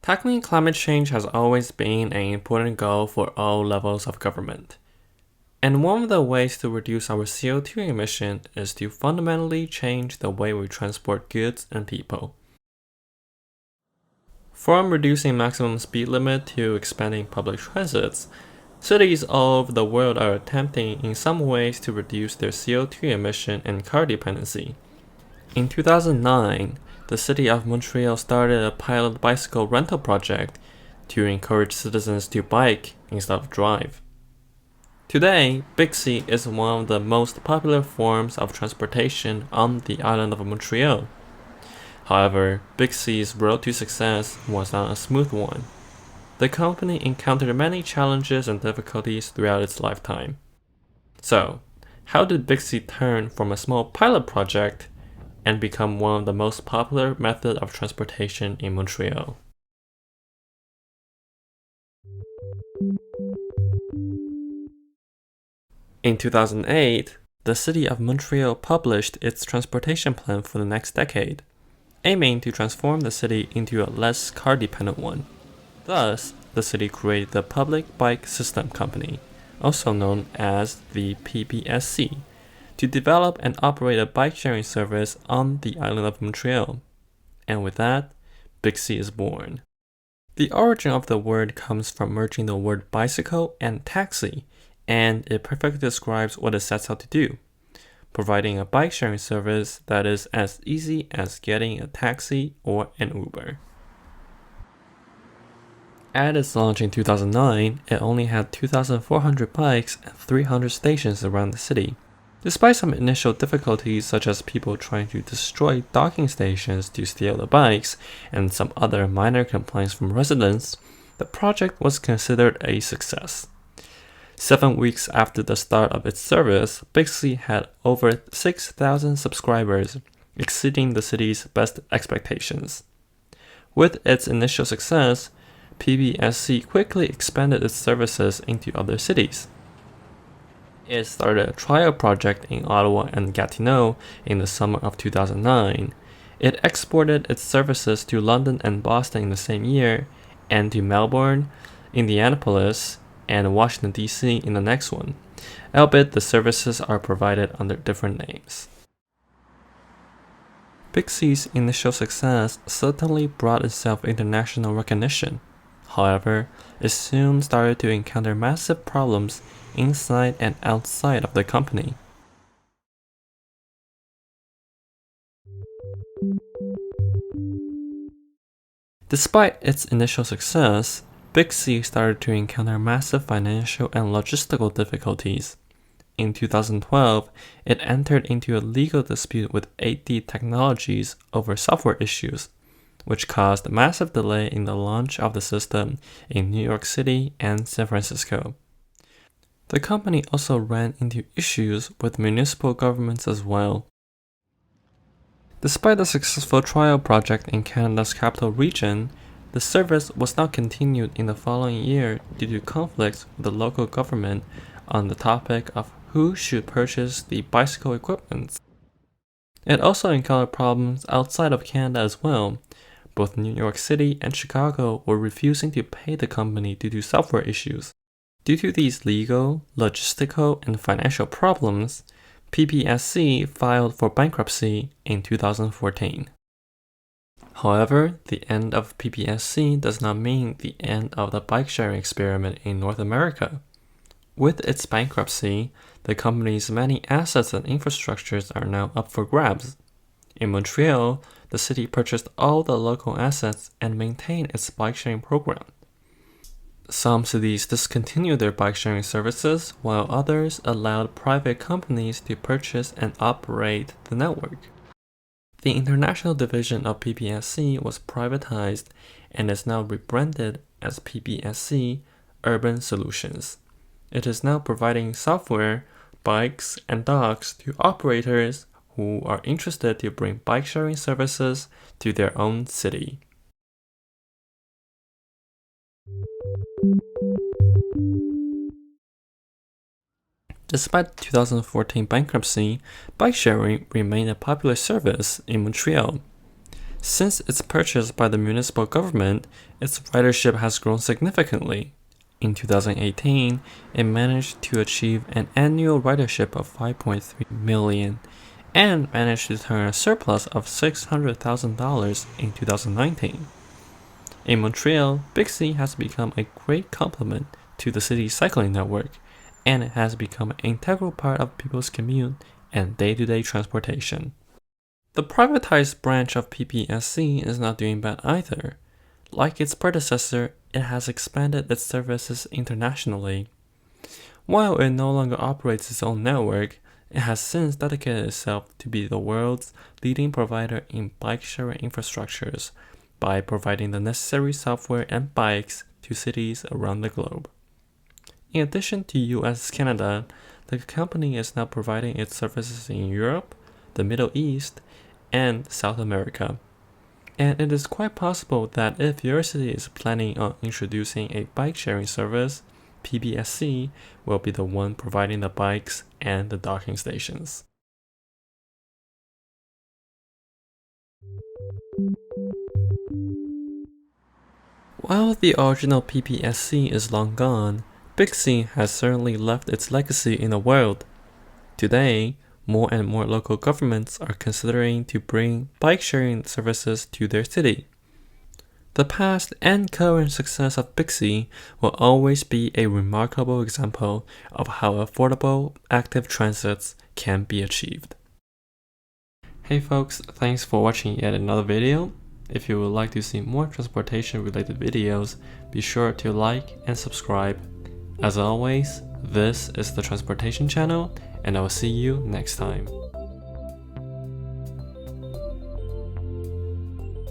Tackling climate change has always been an important goal for all levels of government. And one of the ways to reduce our CO2 emission is to fundamentally change the way we transport goods and people. From reducing maximum speed limit to expanding public transits, cities all over the world are attempting in some ways to reduce their CO2 emission and car dependency. In 2009, the city of Montreal started a pilot bicycle rental project to encourage citizens to bike instead of drive. Today, BIXI is one of the most popular forms of transportation on the island of Montreal. However, BIXI's road to success was not a smooth one. The company encountered many challenges and difficulties throughout its lifetime. So, how did BIXI turn from a small pilot project and become one of the most popular methods of transportation in Montreal? In 2008, the city of Montreal published its transportation plan for the next decade, aiming to transform the city into a less car-dependent one. Thus, the city created the Public Bike System Company, also known as the PBSC, to develop and operate a bike-sharing service on the island of Montreal. And with that, BIXI is born. The origin of the word comes from merging the word bicycle and taxi, and it perfectly describes what it sets out to do: providing a bike-sharing service that is as easy as getting a taxi or an Uber. At its launch in 2009, it only had 2,400 bikes and 300 stations around the city. Despite some initial difficulties such as people trying to destroy docking stations to steal the bikes and some other minor complaints from residents, the project was considered a success. 7 weeks after the start of its service, BIXI had over 6,000 subscribers, exceeding the city's best expectations. With its initial success, PBSC quickly expanded its services into other cities. It started a trial project in Ottawa and Gatineau in the summer of 2009. It exported its services to London and Boston in the same year, and to Melbourne, Indianapolis, and Washington, D.C. in the next one, albeit the services are provided under different names. BIXI's initial success certainly brought itself international recognition. However, it soon started to encounter massive problems inside and outside of the company. Despite its initial success, BIXI started to encounter massive financial and logistical difficulties. In 2012, it entered into a legal dispute with 8D Technologies over software issues, which caused a massive delay in the launch of the system in New York City and San Francisco. The company also ran into issues with municipal governments as well. Despite the successful trial project in Canada's capital region, the service was not continued in the following year due to conflicts with the local government on the topic of who should purchase the bicycle equipment. It also encountered problems outside of Canada as well. Both New York City and Chicago were refusing to pay the company due to software issues. Due to these legal, logistical, and financial problems, PBSC filed for bankruptcy in 2014. However, the end of PBSC does not mean the end of the bike-sharing experiment in North America. With its bankruptcy, the company's many assets and infrastructures are now up for grabs. In Montreal, the city purchased all the local assets and maintained its bike-sharing program. Some cities discontinued their bike-sharing services, while others allowed private companies to purchase and operate the network. The international division of PBSC was privatized and is now rebranded as PBSC Urban Solutions. It is now providing software, bikes, and docks to operators who are interested to bring bike-sharing services to their own city. Despite 2014 bankruptcy, bike sharing remained a popular service in Montreal. Since its purchase by the municipal government, its ridership has grown significantly. In 2018, it managed to achieve an annual ridership of 5.3 million and managed to turn a surplus of $600,000 in 2019. In Montreal, BIXI has become a great complement to the city's cycling network, and it has become an integral part of people's commute and day-to-day transportation. The privatized branch of PPSC is not doing bad either. Like its predecessor, it has expanded its services internationally. While it no longer operates its own network, it has since dedicated itself to be the world's leading provider in bike-sharing infrastructures by providing the necessary software and bikes to cities around the globe. In addition to US and Canada, the company is now providing its services in Europe, the Middle East, and South America. And it is quite possible that if your city is planning on introducing a bike-sharing service, PBSC will be the one providing the bikes and the docking stations. While the original PPSC is long gone, BIXI has certainly left its legacy in the world. Today, more and more local governments are considering to bring bike-sharing services to their city. The past and current success of BIXI will always be a remarkable example of how affordable, active transits can be achieved. Hey folks, thanks for watching yet another video. If you would like to see more transportation-related videos, be sure to like and subscribe. As always, this is the Transportation Channel, and I will see you next time.